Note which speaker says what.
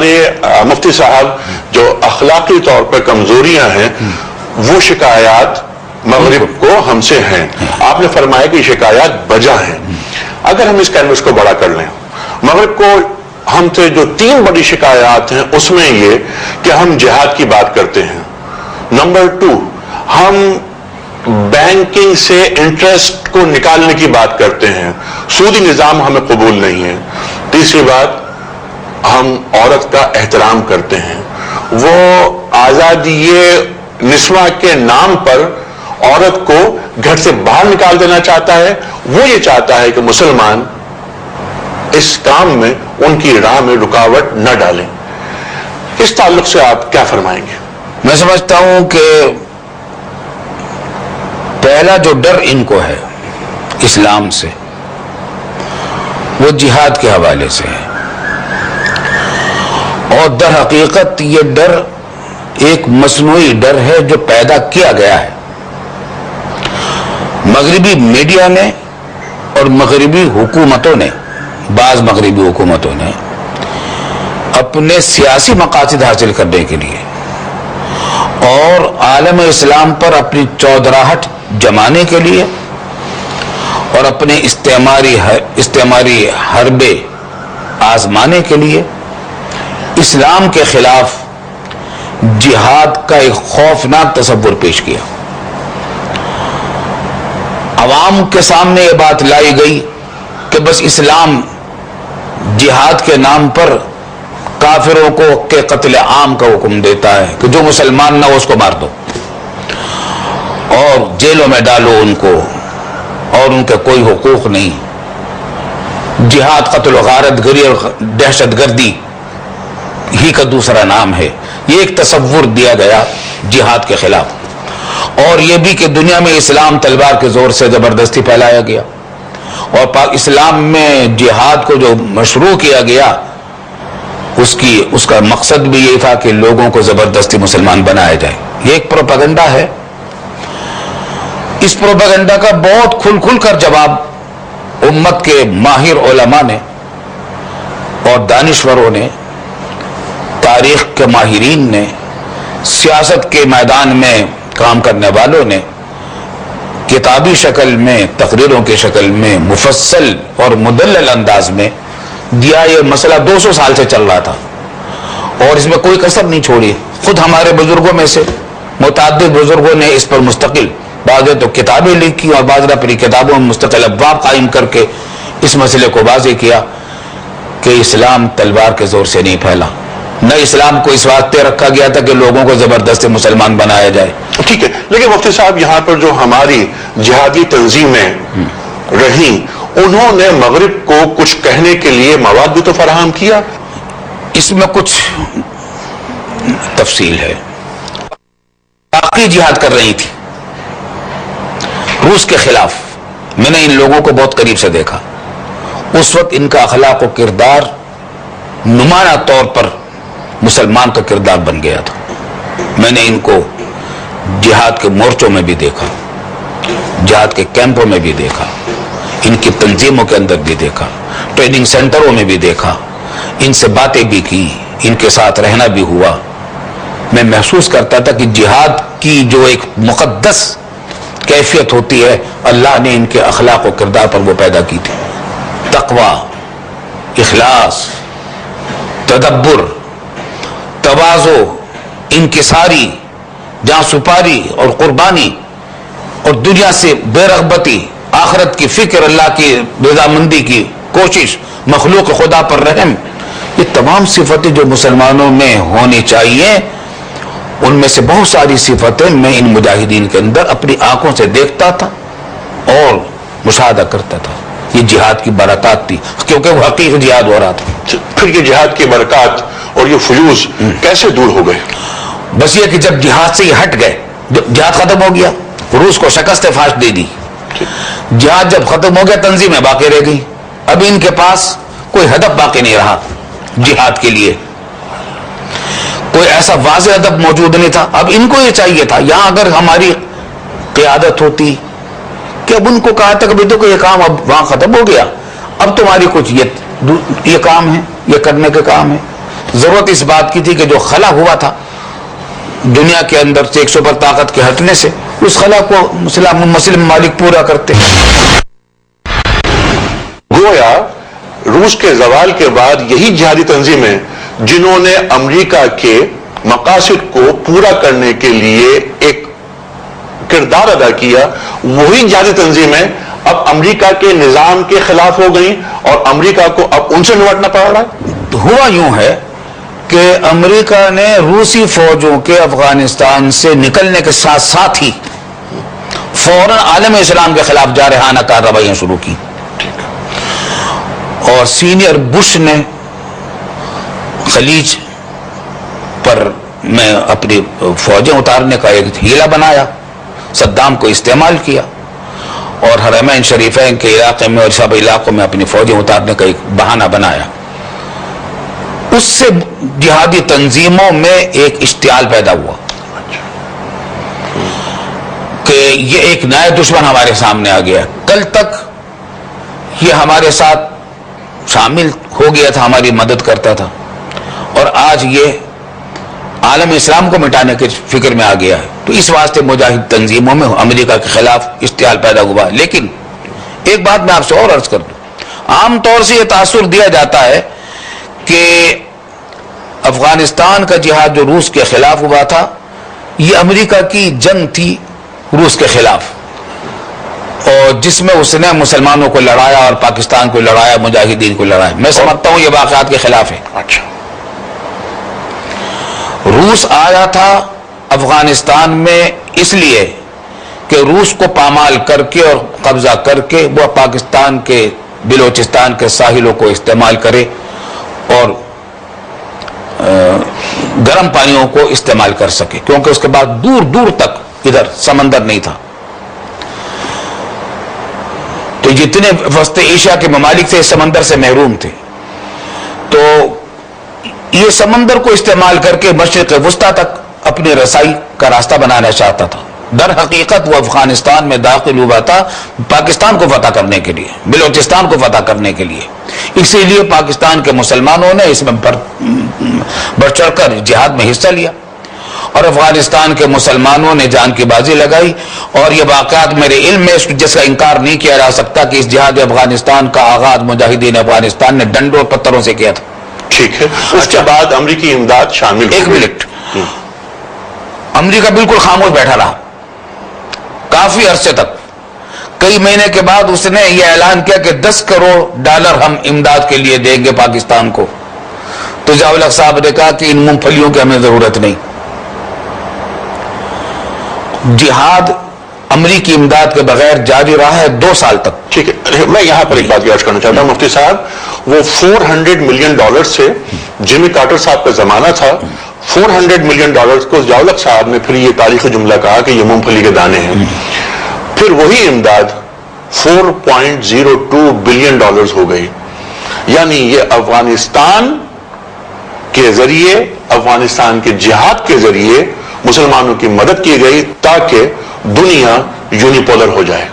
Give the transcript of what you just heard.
Speaker 1: ہمارے مفتی صاحب جو اخلاقی طور پر کمزوریاں ہیں وہ شکایات مغرب کو ہم سے ہیں. آپ نے فرمایا کہ شکایات بجا ہیں. اگر ہم اس کینوس کو بڑا کر لیں, مغرب کو ہم سے جو 3 بڑی شکایات ہیں اس میں یہ کہ ہم جہاد کی بات کرتے ہیں. نمبر 2, ہم بینکنگ سے انٹرسٹ کو نکالنے کی بات کرتے ہیں, سودی نظام ہمیں قبول نہیں ہے. تیسری بات, ہم عورت کا احترام کرتے ہیں. وہ آزادی نسواں کے نام پر عورت کو گھر سے باہر نکال دینا چاہتا ہے. وہ یہ چاہتا ہے کہ مسلمان اس کام میں ان کی راہ میں رکاوٹ نہ ڈالیں. اس تعلق سے آپ کیا فرمائیں گے؟
Speaker 2: میں سمجھتا ہوں کہ پہلا جو ڈر ان کو ہے اسلام سے وہ جہاد کے حوالے سے ہے, اور در حقیقت یہ ڈر ایک مصنوعی ڈر ہے جو پیدا کیا گیا ہے. مغربی میڈیا نے اور مغربی حکومتوں نے, بعض مغربی حکومتوں نے اپنے سیاسی مقاصد حاصل کرنے کے لیے اور عالم اسلام پر اپنی چودراہٹ جمانے کے لیے اور اپنے استعماری حربے آزمانے کے لیے اسلام کے خلاف جہاد کا ایک خوفناک تصور پیش کیا. عوام کے سامنے یہ بات لائی گئی کہ بس اسلام جہاد کے نام پر کافروں کو کے قتل عام کا حکم دیتا ہے کہ جو مسلمان نہ ہو اس کو مار دو اور جیلوں میں ڈالو ان کو, اور ان کے کوئی حقوق نہیں. جہاد قتل و غارت گری اور دہشت گردی ہی کا دوسرا نام ہے. یہ ایک تصور دیا گیا جہاد کے خلاف, اور یہ بھی کہ دنیا میں اسلام تلوار کے زور سے زبردستی پھیلایا گیا, اور اسلام میں جہاد کو جو مشروع کیا گیا اس کا مقصد بھی یہ تھا کہ لوگوں کو زبردستی مسلمان بنایا جائے. یہ ایک پروپیگنڈا ہے. اس پروپیگنڈا کا بہت کھل کر جواب امت کے ماہر علماء نے اور دانشوروں نے, تاریخ کے ماہرین نے, سیاست کے میدان میں کام کرنے والوں نے کتابی شکل میں, تقریروں کی شکل میں, مفصل اور مدلل انداز میں دیا. یہ مسئلہ 200 سال سے چل رہا تھا اور اس میں کوئی کسر نہیں چھوڑی. خود ہمارے بزرگوں میں سے متعدد بزرگوں نے اس پر مستقل, بعض نے تو کتابیں لکھی اور بعض نے اپنی کتابوں میں مستقل ابواب قائم کر کے اس مسئلے کو واضح کیا کہ اسلام تلوار کے زور سے نہیں پھیلا, نہ اسلام کو اس واسطے رکھا گیا تھا کہ لوگوں کو زبردست مسلمان بنایا جائے.
Speaker 1: ٹھیک ہے, لیکن مفتی صاحب یہاں پر جو ہماری جہادی تنظیمیں رہیں انہوں نے مغرب کو کچھ کہنے کے لیے مواد بھی تو فراہم کیا.
Speaker 2: اس میں کچھ تفصیل ہے. باقی جہاد کر رہی تھی روس کے خلاف. میں نے ان لوگوں کو بہت قریب سے دیکھا. اس وقت ان کا اخلاق و کردار نمایاں طور پر مسلمان کا کردار بن گیا تھا. میں نے ان کو جہاد کے مورچوں میں بھی دیکھا, جہاد کے کیمپوں میں بھی دیکھا, ان کی تنظیموں کے اندر بھی دیکھا, ٹریننگ سینٹروں میں بھی دیکھا, ان سے باتیں بھی کی, ان کے ساتھ رہنا بھی ہوا. میں محسوس کرتا تھا کہ جہاد کی جو ایک مقدس کیفیت ہوتی ہے اللہ نے ان کے اخلاق و کردار پر وہ پیدا کی تھی. تقوی, اخلاص, تدبر, تواضع, انکساری, جاں سپاری اور قربانی, اور دنیا سے بے رغبتی, آخرت کی فکر, اللہ کی رضامندی کی کوشش, مخلوق خدا پر رحم, یہ تمام صفتیں جو مسلمانوں میں ہونی چاہیے ان میں سے بہت ساری صفتیں میں ان مجاہدین کے اندر اپنی آنکھوں سے دیکھتا تھا اور مشاہدہ کرتا تھا. یہ جہاد کی برکات تھی کیونکہ وہ حقیقی جہاد ہو رہا تھا.
Speaker 1: پھر یہ جہاد کی برکات اور یہ فیوز کیسے دور ہو گئے؟
Speaker 2: بس یہ کہ جب جہاد سے یہ ہٹ گئے, جہاد ختم ہو گیا, روس کو شکست فاش دے دی, جہاد جب ختم ہو گیا تنظیمیں باقی رہ گئی. اب ان کے پاس کوئی ہدف باقی نہیں رہا جہاد کے لیے, کوئی ایسا واضح ہدف موجود نہیں تھا. اب ان کو یہ چاہیے تھا, یہاں اگر ہماری قیادت ہوتی کہ اب ان کو کہا تھا کہ دیکھو یہ کام اب وہاں ختم ہو گیا, اب تمہاری کچھ یہ کام ہے, یہ کرنے کے کام ہے, ضرورت اس بات کی تھی کہ جو خلا ہوا تھا دنیا کے اندر سے ایک سپر طاقت کے ہٹنے سے، اس خلا کو مسلم ممالک پورا کرتے.
Speaker 1: گویا روس کے زوال کے بعد یہی جہادی تنظیمیں جنہوں نے امریکہ کے مقاصد کو پورا کرنے کے لیے ایک کردار ادا کیا، وہی جہادی تنظیمیں اب امریکہ کے نظام کے خلاف ہو گئیں اور امریکہ کو اب ان سے نمٹنا پڑ رہا ہے.
Speaker 2: ہوا یوں ہے کہ امریکہ نے روسی فوجوں کے افغانستان سے نکلنے کے ساتھ ساتھ ہی فوراً عالم اسلام کے خلاف جارحانہ کارروائیاں شروع کی، اور سینئر بش نے خلیج پر میں اپنی فوجیں اتارنے کا ایک ہیلا بنایا، صدام کو استعمال کیا، اور حرمین شریفین کے علاقے میں اور سب علاقوں میں اپنی فوجیں اتارنے کا ایک بہانہ بنایا. اس سے جہادی تنظیموں میں ایک اشتعال پیدا ہوا کہ یہ ایک نیا دشمن ہمارے سامنے آ گیا. کل تک یہ ہمارے ساتھ شامل ہو گیا تھا، ہماری مدد کرتا تھا، اور آج یہ عالم اسلام کو مٹانے کے فکر میں آ گیا ہے. تو اس واسطے مجاہد تنظیموں میں امریکہ کے خلاف اشتعال پیدا ہوا. لیکن ایک بات میں آپ سے اور عرض کر دوں، عام طور سے یہ تاثر دیا جاتا ہے کہ افغانستان کا جہاد جو روس کے خلاف ہوا تھا، یہ امریکہ کی جنگ تھی روس کے خلاف، اور جس میں اس نے مسلمانوں کو لڑایا اور پاکستان کو لڑایا، مجاہدین کو لڑایا. میں سمجھتا ہوں یہ واقعات کے خلاف ہے.
Speaker 1: اچھا،
Speaker 2: روس آیا تھا افغانستان میں اس لیے کہ روس کو پامال کر کے اور قبضہ کر کے وہ پاکستان کے بلوچستان کے ساحلوں کو استعمال کرے اور گرم پانیوں کو استعمال کر سکے، کیونکہ اس کے بعد دور دور تک ادھر سمندر نہیں تھا. تو جتنے وسط ایشیا کے ممالک تھے سمندر سے محروم تھے، تو یہ سمندر کو استعمال کر کے مشرق وسطی تک اپنی رسائی کا راستہ بنانا چاہتا تھا. در حقیقت وہ افغانستان میں داخل ہوا تھا پاکستان کو فتح کرنے کے لیے، بلوچستان کو فتح کرنے کے لیے. اسی لیے پاکستان کے مسلمانوں نے اس میں بڑھ چڑھ کر جہاد میں حصہ لیا، اور افغانستان کے مسلمانوں نے جان کی بازی لگائی. اور یہ واقعات میرے علم میں جس کا انکار نہیں کیا جا سکتا کہ اس جہاد افغانستان کا آغاز مجاہدین افغانستان نے ڈنڈوں اور پتھروں سے کیا تھا.
Speaker 1: ٹھیک ہے. اس کے بعد امریکی امداد شامل.
Speaker 2: ایک منٹ، امریکہ بالکل خاموش بیٹھا رہا کافی عرصے تک. کئی مہینے کے بعد اس نے یہ اعلان کیا کہ $10 کروڑ ہم امداد کے لیے دیں گے پاکستان کو. تو ضیاء الحق صاحب نے کہا کہ ان مونگ پھلیوں کی ہمیں ضرورت نہیں. جہاد امریکی امداد کے بغیر جاری رہا ہے 2 سال تک.
Speaker 1: ٹھیک ہے، میں یہاں پر ایک بات یاد کرنا چاہتا ہوں مفتی صاحب. وہ $400 ملین سے جیمی کارٹر صاحب کا زمانہ تھا. $400 ملین کو ضیاء الحق صاحب نے پھر یہ تاریخی جملہ کہا کہ یہ مونگ پھلی کے دانے ہیں. پھر وہی امداد $4.02 بلین ہو گئی. یعنی یہ افغانستان کے ذریعے، افغانستان کے جہاد کے ذریعے مسلمانوں کی مدد کی گئی تاکہ دنیا یونیپولر ہو جائے.